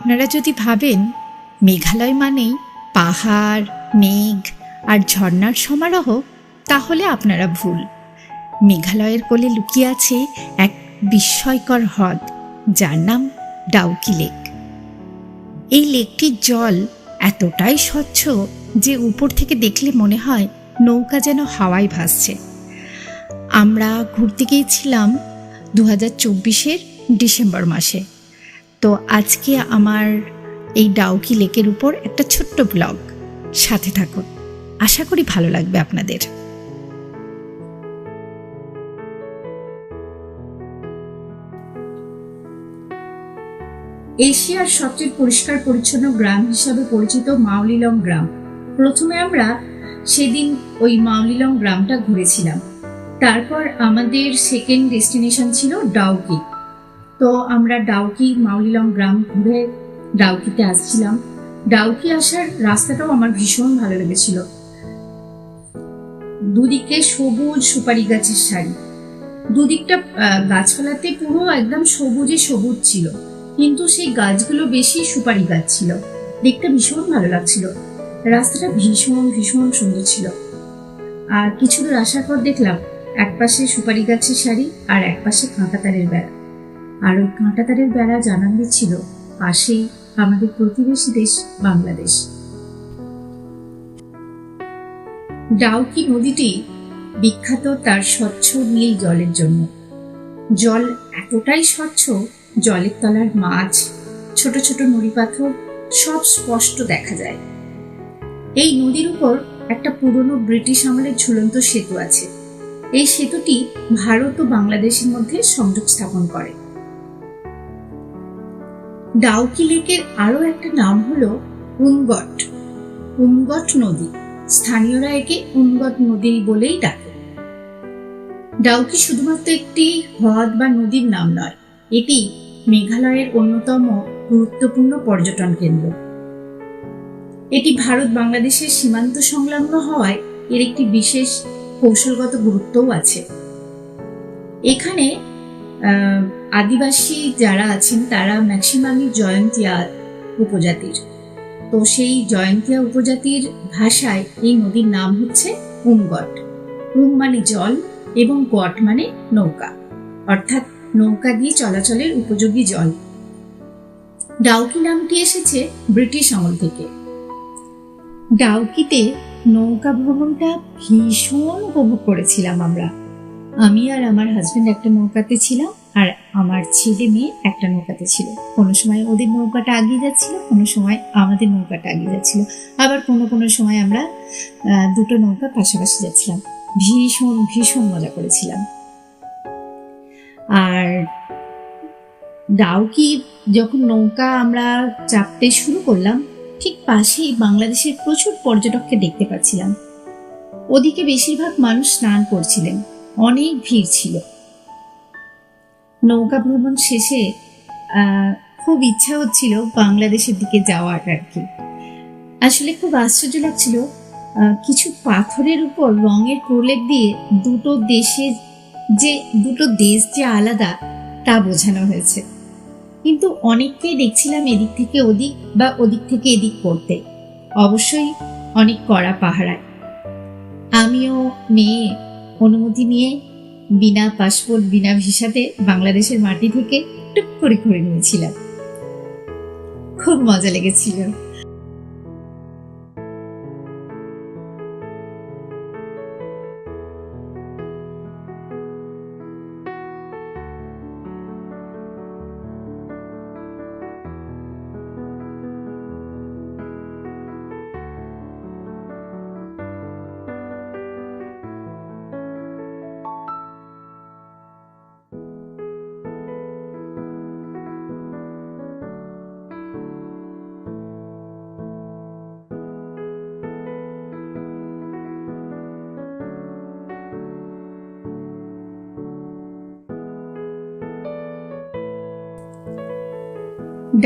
আপনারা যদি ভাবেন মেঘালয় মানেই পাহাড়, মেঘ আর ঝর্ণার সমারোহ, তাহলে আপনারা ভুল। মেঘালয়ের কোলে লুকিয়ে আছে এক বিস্ময়কর হ্রদ, যার নাম ডাউকি লেক। এই লেকটির জল এতটাই স্বচ্ছ যে উপর থেকে দেখলে মনে হয় নৌকা যেন হাওয়ায় ভাসছে। আমরা ঘুরতে গিয়েছিলাম 2024-এর ডিসেম্বর মাসে। তো আজকে আমার এই ডাউকি লেকের উপর একটা ছোট্ট ব্লগ, সাথে থাকুন, আশা করি ভালো লাগবে আপনাদের। এশিয়ার সবচেয়ে পরিষ্কার পরিচ্ছন্ন গ্রাম হিসাবে পরিচিত মাউলিলং গ্রাম। প্রথমে আমরা সেদিন ওই মাউলিলং গ্রামটা ঘুরেছিলাম। তারপর আমাদের সেকেন্ড ডেস্টিনেশন ছিল ডাউকি। তো আমরা ডাউকি মাউলিলং গ্রাম ঘুরে ডাউকিতে আসছিলাম। ডাউকি আসার রাস্তাটাও আমার ভীষণ ভালো লেগেছিল। দুদিকে সবুজ সুপারি গাছের সারি, দুদিকটা গাছপালাতে পুরো একদম সবুজে সবুজ ছিল, কিন্তু সেই গাছগুলো বেশি সুপারি গাছ ছিল। দেখতে ভীষণ ভালো লাগছিল। রাস্তাটা ভীষণ ভীষণ সুন্দর ছিল। আর কিছু দূর আসার পর দেখলাম একপাশে সুপারি গাছের সারি আর একপাশে কাঁটাতারের বেড়া। আর ওই কাঁটাতারের বেড়া জানান দিচ্ছিল পাশেই আমাদের প্রতিবেশী দেশ বাংলাদেশ। ডাউকি নদীটি বিখ্যাত তার স্বচ্ছ নীল জলের জন্য। জল এতটাই স্বচ্ছ, জলের তলার মাছ, ছোট ছোট নুড়ি পাথর সব স্পষ্ট দেখা যায়। এই নদীর উপর একটা পুরনো ব্রিটিশ আমলের ঝুলন্ত সেতু আছে। এই সেতুটি ভারত ও বাংলাদেশের মধ্যে সংযোগ স্থাপন করে। ডাউকি লেকের আরো একটা নাম হলো উমগট নদী। স্থানীয়রা একে উমগট নদী বলেই ডাকে। ডাউকি শুধুমাত্র একটি হ্রদ বা নদীর নাম নয়, এটি মেঘালয়ের অন্যতম গুরুত্বপূর্ণ পর্যটন কেন্দ্র। এটি ভারত বাংলাদেশের সীমান্ত সংলগ্ন হওয়ায় এর একটি বিশেষ কৌশলগত গুরুত্বও আছে। এখানে আদিবাসী যারা আছেন তারা ম্যাক্সিমামই জয়ন্তিয়া উপজাতির। তো সেই জয়ন্তিয়া উপজাতির ভাষায় এই নদীর নাম হচ্ছে উমগট। উম মানে জল এবং গট মানে নৌকা, অর্থাৎ নৌকা দিয়ে চলাচলের উপযোগী জল। ডাউকি নামটি এসেছে ব্রিটিশ আমল থেকে। ডাউকিতে নৌকা ভ্রমণটা ভীষণ উপভোগ করেছিলাম আমরা। আমি আর আমার হাজবেন্ড একটা নৌকাতে ছিলাম, আর আমার ছেলে মেয়ে একটা নৌকাতে ছিল। কোনো সময় ওদের নৌকাটা আগিয়ে যাচ্ছিল, কোনো সময় আমাদের নৌকাটা আগিয়ে যাচ্ছিল, আবার কোনো কোনো সময় আমরা দুটো নৌকা পাশাপাশি যাচ্ছিলাম। ভীষণ ভীষণ মজা করেছিলাম। আর ডাউকি যখন নৌকা আমরা চাপতে শুরু করলাম, ঠিক পাশেই বাংলাদেশের প্রচুর পর্যটককে দেখতে পাচ্ছিলাম। ওদিকে বেশিরভাগ মানুষ স্নান করছিলেন, অনেক ভিড় ছিল। নৌকা ভ্রমণ শেষে খুব ইচ্ছা হচ্ছিল বাংলাদেশের দিকে যাওয়ার আর কি। আসলে খুব আশ্চর্য লাগছিল, কিছু পাথরের উপর রঙের প্রলেপ দিয়ে দুটো দেশ যে আলাদা তা বোঝানো হয়েছে। কিন্তু অনেককেই দেখছিলাম এদিক থেকে ওদিক বা ওদিক থেকে এদিক করতে, অবশ্যই অনেক কড়া পাহারায়। আমিও মেয়ে অনুমতি নিয়ে বিনা পাসপোর্ট বিনা ভিসাতে বাংলাদেশের মাটি থেকে টুক করে ঘুরে নিয়েছিলাম। খুব মজা লেগেছিল।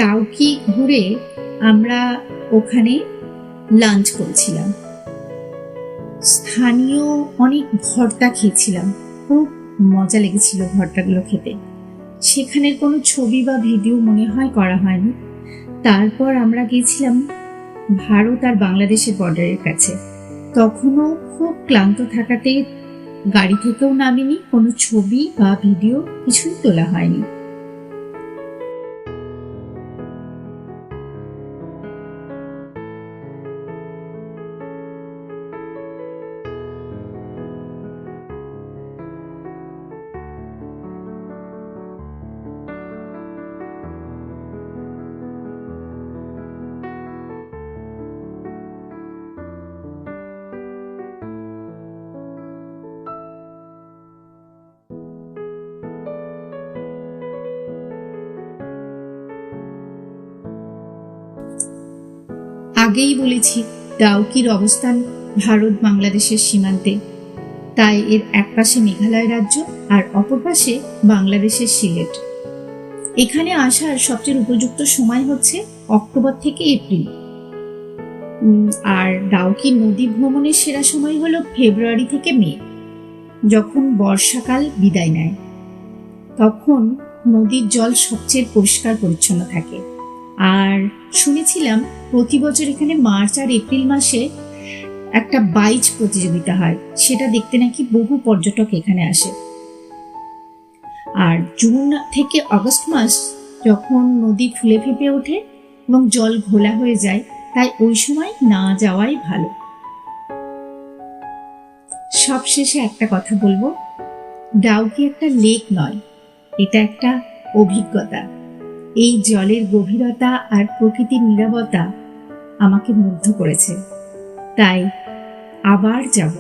ডাউকি ঘুরে আমরা ওখানে লাঞ্চ করেছিলাম। স্থানীয় অনেক ভর্তা খেয়েছিলাম, খুব মজা লেগেছিল ভর্তাগুলো খেতে। সেখানের কোনো ছবি বা ভিডিও মনে হয় করা হয়নি, তারপর আমরা গিয়েছিলাম ভারত আর বাংলাদেশের বর্ডারের কাছে। তখনও খুব ক্লান্ত থাকাতে গাড়ি থেকেও নামিনি, কোনো ছবি বা ভিডিও কিছুই তোলা হয়নি। আগেই বলেছি ডাউকির অবস্থান ভারত বাংলাদেশের সীমান্তে, তাই এর এক পাশে মেঘালয় রাজ্য আর অপর পাশে বাংলাদেশের সিলেট। এখানে আসার সবচেয়ে উপযুক্ত সময় হচ্ছে অক্টোবর থেকে এপ্রিল, আর ডাউকি নদী ভ্রমণের সেরা সময় হলো ফেব্রুয়ারি থেকে মে, যখন বর্ষাকাল বিদায় নেয়। তখন নদীর জল সবচেয়ে পরিষ্কার পরিচ্ছন্ন থাকে। আর শুনেছিলাম প্রতি বছর এখানে মার্চ আর এপ্রিল মাসে একটা বাইচ প্রতিযোগিতা হয়, সেটা দেখতে নাকি বহু পর্যটক এখানে আসে। আর জুন থেকে আগস্ট মাস যখন নদী ফুলে ফেঁপে ওঠে এবং জল ঘোলা হয়ে যায়, তাই ওই সময় না যাওয়াই ভালো। সবশেষে একটা কথা বলবো, ডাউকি একটা লেক নয়, এটা একটা অভিজ্ঞতা। এই জলের গভীরতা আর প্রকৃতির নীরবতা আমাকে মুগ্ধ করেছে, তাই আবার যাব।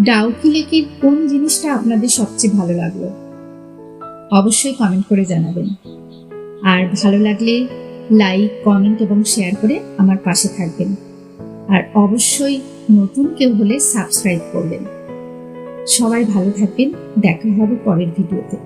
ডাউকি লেকের কোন জিনিসটা আপনাদের সবচেয়ে ভালো লাগলো অবশ্যই কমেন্ট করে জানাবেন। আর ভালো লাগলে লাইক, কমেন্ট এবং শেয়ার করে আমার পাশে থাকবেন। আর অবশ্যই নতুন কেউ হলে সাবস্ক্রাইব করবেন। সবাই ভালো থাকবেন, দেখা হবে পরের ভিডিওতে।